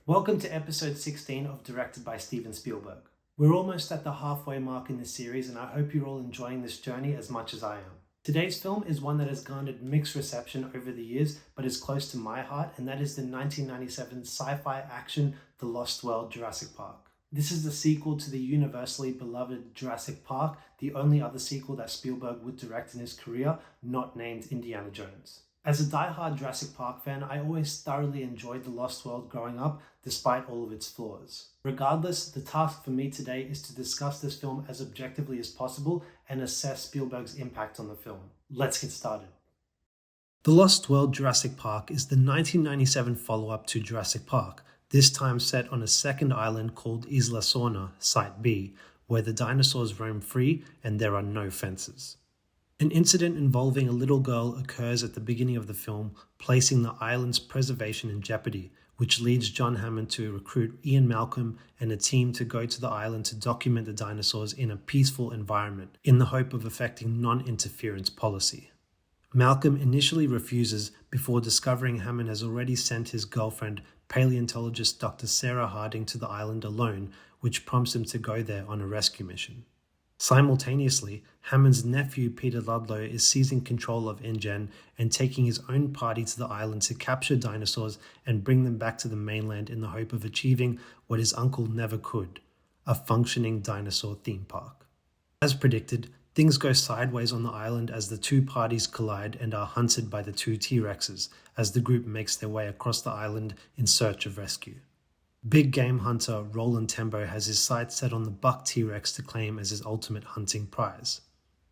Welcome to episode 16 of Directed by Steven Spielberg. We're almost at the halfway mark in this series, and I hope you're all enjoying this journey as much as I am. Today's film is one that has garnered mixed reception over the years, but is close to my heart, and that is the 1997 sci-fi action The Lost World: Jurassic Park. This is the sequel to the universally beloved Jurassic Park, the only other sequel that Spielberg would direct in his career, not named Indiana Jones. As a die-hard Jurassic Park fan, I always thoroughly enjoyed The Lost World growing up, despite all of its flaws. Regardless, the task for me today is to discuss this film as objectively as possible and assess Spielberg's impact on the film. Let's get started. The Lost World: Jurassic Park is the 1997 follow-up to Jurassic Park, this time set on a second island called Isla Sorna, Site B, where the dinosaurs roam free and there are no fences. An incident involving a little girl occurs at the beginning of the film, placing the island's preservation in jeopardy, which leads John Hammond to recruit Ian Malcolm and a team to go to the island to document the dinosaurs in a peaceful environment, in the hope of effecting non-interference policy. Malcolm initially refuses before discovering Hammond has already sent his girlfriend, paleontologist Dr. Sarah Harding, to the island alone, which prompts him to go there on a rescue mission. Simultaneously, Hammond's nephew Peter Ludlow is seizing control of InGen and taking his own party to the island to capture dinosaurs and bring them back to the mainland in the hope of achieving what his uncle never could, a functioning dinosaur theme park. As predicted, things go sideways on the island as the two parties collide and are hunted by the two T-Rexes as the group makes their way across the island in search of rescue. Big game hunter Roland Tembo has his sights set on the buck T-Rex to claim as his ultimate hunting prize.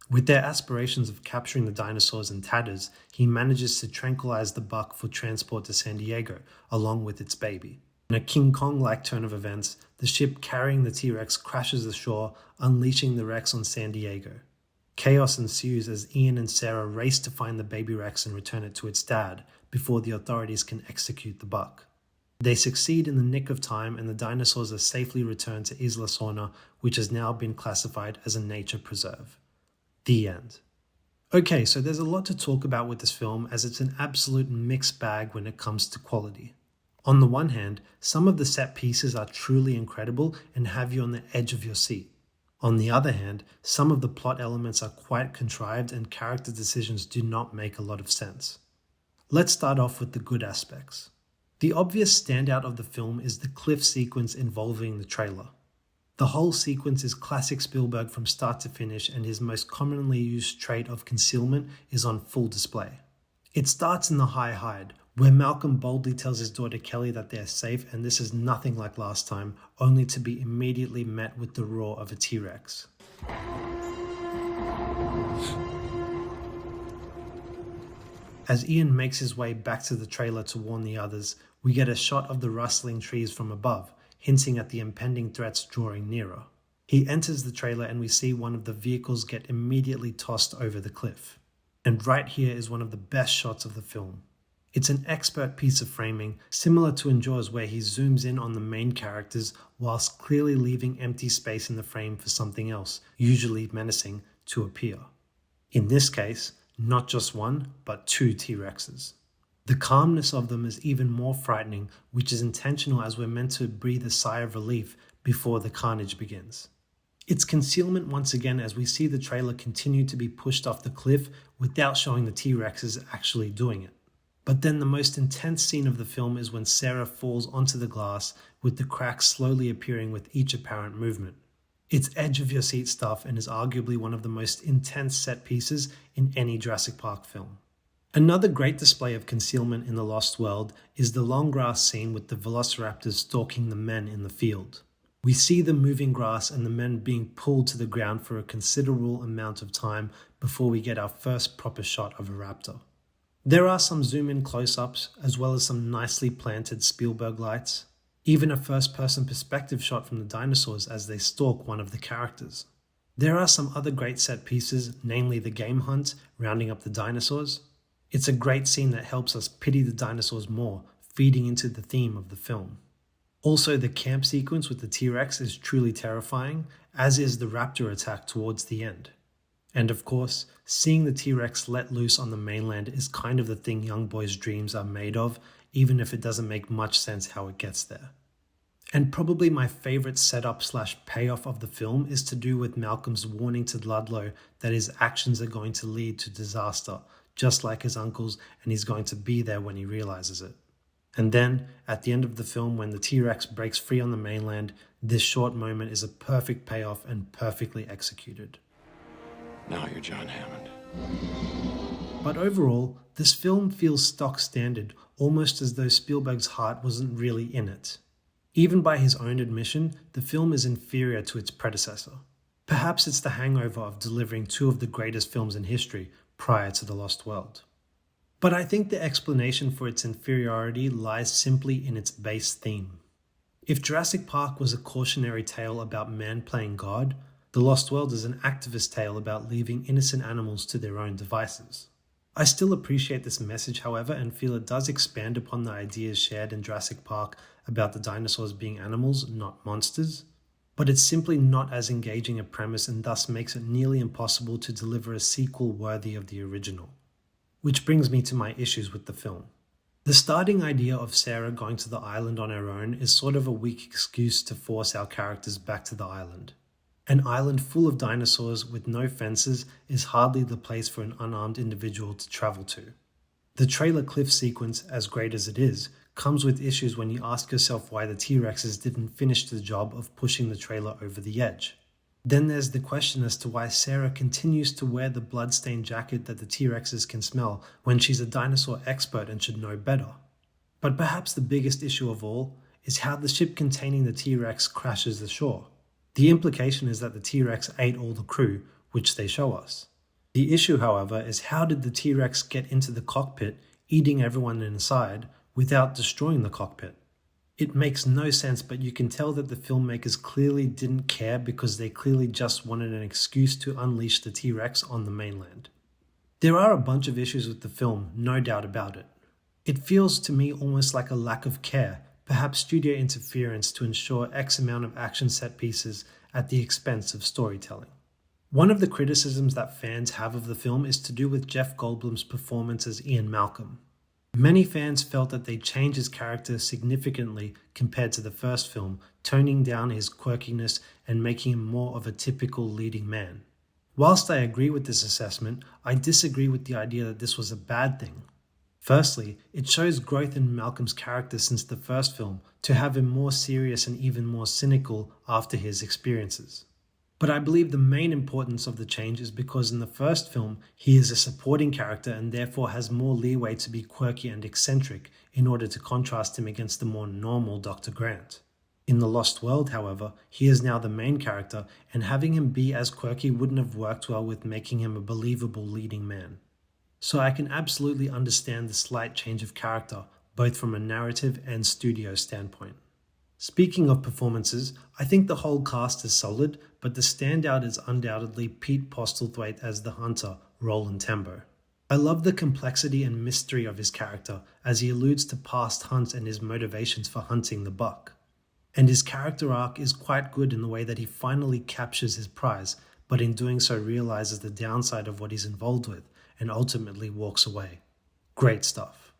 With their aspirations of capturing the dinosaurs in tatters, he manages to tranquilize the buck for transport to San Diego, along with its baby. In a King Kong-like turn of events, the ship carrying the T-Rex crashes ashore, unleashing the Rex on San Diego. Chaos ensues as Ian and Sarah race to find the baby Rex and return it to its dad, before the authorities can execute the buck. They succeed in the nick of time and the dinosaurs are safely returned to Isla Sorna, which has now been classified as a nature preserve. The end. Okay, so there's a lot to talk about with this film as it's an absolute mixed bag when it comes to quality. On the one hand, some of the set pieces are truly incredible and have you on the edge of your seat. On the other hand, some of the plot elements are quite contrived and character decisions do not make a lot of sense. Let's start off with the good aspects. The obvious standout of the film is the cliff sequence involving the trailer. The whole sequence is classic Spielberg from start to finish, and his most commonly used trait of concealment is on full display. It starts in the high hide, where Malcolm boldly tells his daughter Kelly that they are safe, and this is nothing like last time, only to be immediately met with the roar of a T-Rex. As Ian makes his way back to the trailer to warn the others, we get a shot of the rustling trees from above, hinting at the impending threats drawing nearer. He enters the trailer and we see one of the vehicles get immediately tossed over the cliff. And right here is one of the best shots of the film. It's an expert piece of framing, similar to in Jaws, where he zooms in on the main characters whilst clearly leaving empty space in the frame for something else, usually menacing, to appear. In this case, not just one, but two T-Rexes. The calmness of them is even more frightening, which is intentional as we're meant to breathe a sigh of relief before the carnage begins. It's concealment once again as we see the trailer continue to be pushed off the cliff without showing the T-Rexes actually doing it. But then the most intense scene of the film is when Sarah falls onto the glass, with the cracks slowly appearing with each apparent movement. It's edge-of-your-seat stuff and is arguably one of the most intense set pieces in any Jurassic Park film. Another great display of concealment in The Lost World is the long grass scene with the velociraptors stalking the men in the field. We see the moving grass and the men being pulled to the ground for a considerable amount of time before we get our first proper shot of a raptor. There are some zoom-in close-ups as well as some nicely planted Spielberg lights. Even a first-person perspective shot from the dinosaurs as they stalk one of the characters. There are some other great set pieces, namely the game hunt, rounding up the dinosaurs. It's a great scene that helps us pity the dinosaurs more, feeding into the theme of the film. Also, the camp sequence with the T-Rex is truly terrifying, as is the raptor attack towards the end. And of course, seeing the T-Rex let loose on the mainland is kind of the thing young boys' dreams are made of, even if it doesn't make much sense how it gets there. And probably my favorite setup/payoff of the film is to do with Malcolm's warning to Ludlow that his actions are going to lead to disaster, just like his uncle's, and he's going to be there when he realizes it. And then, at the end of the film, when the T-Rex breaks free on the mainland, this short moment is a perfect payoff and perfectly executed. Now you're John Hammond. But overall, this film feels stock standard, almost as though Spielberg's heart wasn't really in it. Even by his own admission, the film is inferior to its predecessor. Perhaps it's the hangover of delivering two of the greatest films in history prior to The Lost World. But I think the explanation for its inferiority lies simply in its base theme. If Jurassic Park was a cautionary tale about man playing God, The Lost World is an activist tale about leaving innocent animals to their own devices. I still appreciate this message, however, and feel it does expand upon the ideas shared in Jurassic Park about the dinosaurs being animals, not monsters. But it's simply not as engaging a premise and thus makes it nearly impossible to deliver a sequel worthy of the original. Which brings me to my issues with the film. The starting idea of Sarah going to the island on her own is sort of a weak excuse to force our characters back to the island. An island full of dinosaurs with no fences is hardly the place for an unarmed individual to travel to. The trailer cliff sequence, as great as it is, comes with issues when you ask yourself why the T-Rexes didn't finish the job of pushing the trailer over the edge. Then there's the question as to why Sarah continues to wear the blood-stained jacket that the T-Rexes can smell when she's a dinosaur expert and should know better. But perhaps the biggest issue of all is how the ship containing the T-Rex crashes ashore. The implication is that the T-Rex ate all the crew, which they show us. The issue, however, is how did the T-Rex get into the cockpit, eating everyone inside, without destroying the cockpit? It makes no sense, but you can tell that the filmmakers clearly didn't care because they clearly just wanted an excuse to unleash the T-Rex on the mainland. There are a bunch of issues with the film, no doubt about it. It feels to me almost like a lack of care, perhaps studio interference to ensure X amount of action set pieces at the expense of storytelling. One of the criticisms that fans have of the film is to do with Jeff Goldblum's performance as Ian Malcolm. Many fans felt that they changed his character significantly compared to the first film, toning down his quirkiness and making him more of a typical leading man. Whilst I agree with this assessment, I disagree with the idea that this was a bad thing. Firstly, it shows growth in Malcolm's character since the first film, to have him more serious and even more cynical after his experiences. But I believe the main importance of the change is because in the first film, he is a supporting character and therefore has more leeway to be quirky and eccentric in order to contrast him against the more normal Dr. Grant. In The Lost World, however, he is now the main character, and having him be as quirky wouldn't have worked well with making him a believable leading man. So I can absolutely understand the slight change of character, both from a narrative and studio standpoint. Speaking of performances, I think the whole cast is solid, but the standout is undoubtedly Pete Postlethwaite as the hunter, Roland Tembo. I love the complexity and mystery of his character, as he alludes to past hunts and his motivations for hunting the buck. And his character arc is quite good in the way that he finally captures his prize, but in doing so realizes the downside of what he's involved with, and ultimately walks away. Great stuff.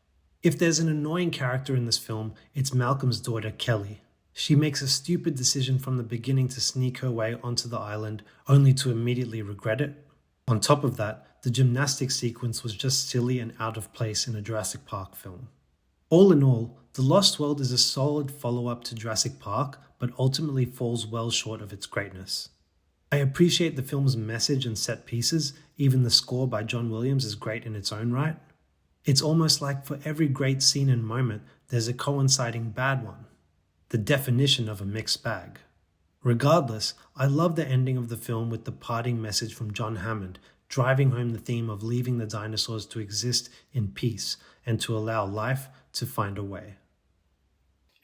If there's an annoying character in this film, it's Malcolm's daughter, Kelly. She makes a stupid decision from the beginning to sneak her way onto the island, only to immediately regret it. On top of that, the gymnastics sequence was just silly and out of place in a Jurassic Park film. All in all, The Lost World is a solid follow-up to Jurassic Park, but ultimately falls well short of its greatness. I appreciate the film's message and set pieces, even the score by John Williams is great in its own right. It's almost like for every great scene and moment, there's a coinciding bad one. The definition of a mixed bag. Regardless, I love the ending of the film with the parting message from John Hammond, driving home the theme of leaving the dinosaurs to exist in peace and to allow life to find a way.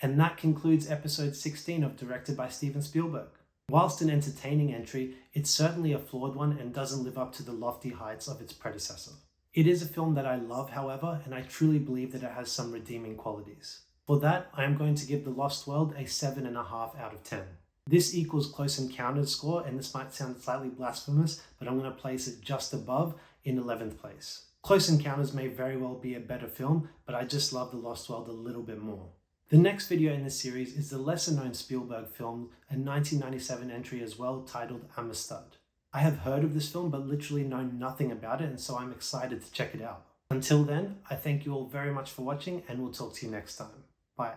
And that concludes episode 16 of Directed by Steven Spielberg. Whilst an entertaining entry, it's certainly a flawed one and doesn't live up to the lofty heights of its predecessor. It is a film that I love, however, and I truly believe that it has some redeeming qualities. For that, I am going to give The Lost World a 7.5 out of 10. This equals Close Encounters score, and this might sound slightly blasphemous, but I'm going to place it just above in 11th place. Close Encounters may very well be a better film, but I just love The Lost World a little bit more. The next video in this series is the lesser-known Spielberg film, a 1997 entry as well, titled Amistad. I have heard of this film but literally know nothing about it, and so I'm excited to check it out. Until then, I thank you all very much for watching, and we'll talk to you next time. Bye.